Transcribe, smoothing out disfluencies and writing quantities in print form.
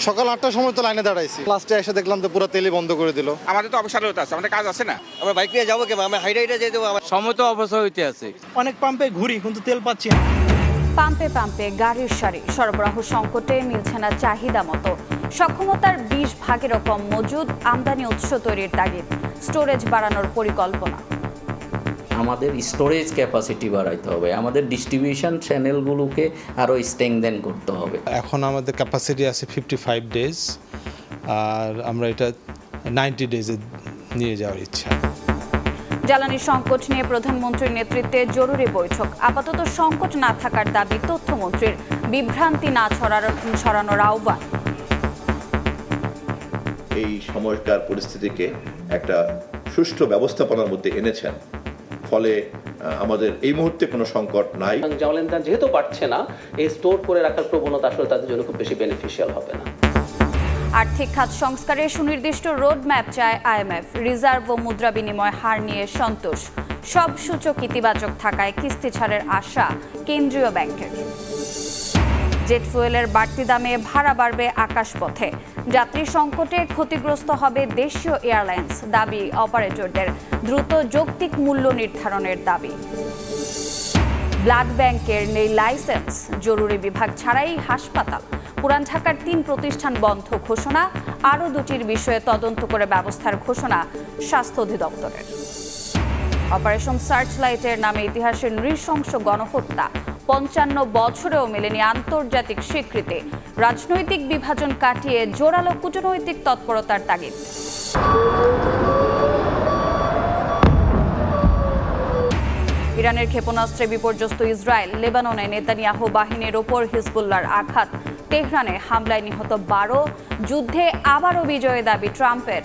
সকাল 8টার সময় তো লাইনে দাঁড়াইছি, লাস্টে এসে দেখলাম তো পুরো তেলই বন্ধ করে দিল। আমাদের তো অবসরতা আছে, আমাদের কাজ আছে না। আমরা বাইক নিয়ে যাবো কেমন? আমরা হাইটা যেতে হবে। সময় তো অবসর হইতে আছে। অনেক পাম্পে ঘুরি কিন্তু তেল পাচ্ছি না। পাম্পে পাম্পে গাড়ির সারি, সরবরাহ সংকটে মিলছে না চাহিদা মতো। সক্ষমতার 20 ভাগেরও কম মজুদ, আমদানি উৎস তৈরির তাগিদ, স্টোরেজ বাড়ানোর পরিকল্পনা। আমাদের স্টোরেজ ক্যাপাসিটি বাড়াইতে হবে, আমাদের ডিস্ট্রিবিউশন চ্যানেলগুলোকে আরও স্ট্রেংথেন করতে হবে। এখন আমাদের ক্যাপাসিটি আছে 55 ডেজ, আর আমরা এটা 90 ডেজে নিয়ে যাওয়ার ইচ্ছা। জ্বালানি সংকট নিয়ে প্রধানমন্ত্রীর নেতৃত্বে জরুরি বৈঠক। আপাতত সংকট না থাকার দাবি তথ্যমন্ত্রীর, বিভ্রান্তি না ছড়ানোর আহ্বান। এই সময়কার পরিস্থিতিকে একটা সুষ্ঠু ব্যবস্থাপনার মধ্যে এনেছেন, ফলে আমাদের এই মুহূর্তে কোনো সংকট নাই। জ্বালানি দাম যেহেতু বাড়ছে না, এই স্টোর করে রাখার প্রবণতা আসলে তাদের জন্য খুব বেশি বেনিফিশিয়াল হবে না। আর্থিক খাত সংস্কারের সুনির্দিষ্ট রোডম্যাপ চায় আইএমএফ। রিজার্ভ ও মুদ্রা বিনিময় হার নিয়ে সন্তোষ, সব সূচক ইতিবাচক থাকায় কিস্তি ছাড়ের আশা কেন্দ্রীয় ব্যাংকের। জেট ফুয়েলের বাড়তি দামে ভাড়া বাড়বে আকাশপথে, যাত্রী সংকটে ক্ষতিগ্রস্ত হবে দেশীয় এয়ারলাইন্স, দাবি অপারেটরদের। দ্রুত যৌক্তিক মূল্য নির্ধারণের দাবি। ব্লাড ব্যাংকের নেই লাইসেন্স, জরুরি বিভাগ ছাড়াই হাসপাতাল। পুরান ঢাকার 3 প্রতিষ্ঠান বন্ধ ঘোষণা, আরও 2টির বিষয়ে তদন্ত করে ব্যবস্থার ঘোষণা স্বাস্থ্য অধিদপ্তরের। অপারেশন সার্চলাইটের নামে ইতিহাসের নৃশংস গণহত্যা, 55 বছরেও মেলেনি আন্তর্জাতিক স্বীকৃতি। রাজনৈতিক বিভাজন কাটিয়ে জোরালো কূটনৈতিক তৎপরতার তাগিদ। ইরানের ক্ষেপণাস্ত্রে বিপর্যস্ত ইসরায়েল, লেবাননে নেতানিয়াহু বাহিনীর ওপর হিজবুল্লাহর আঘাত, তেহরানে হামলায় নিহত 12, যুদ্ধে আবারও বিজয়ের দাবি ট্রাম্পের।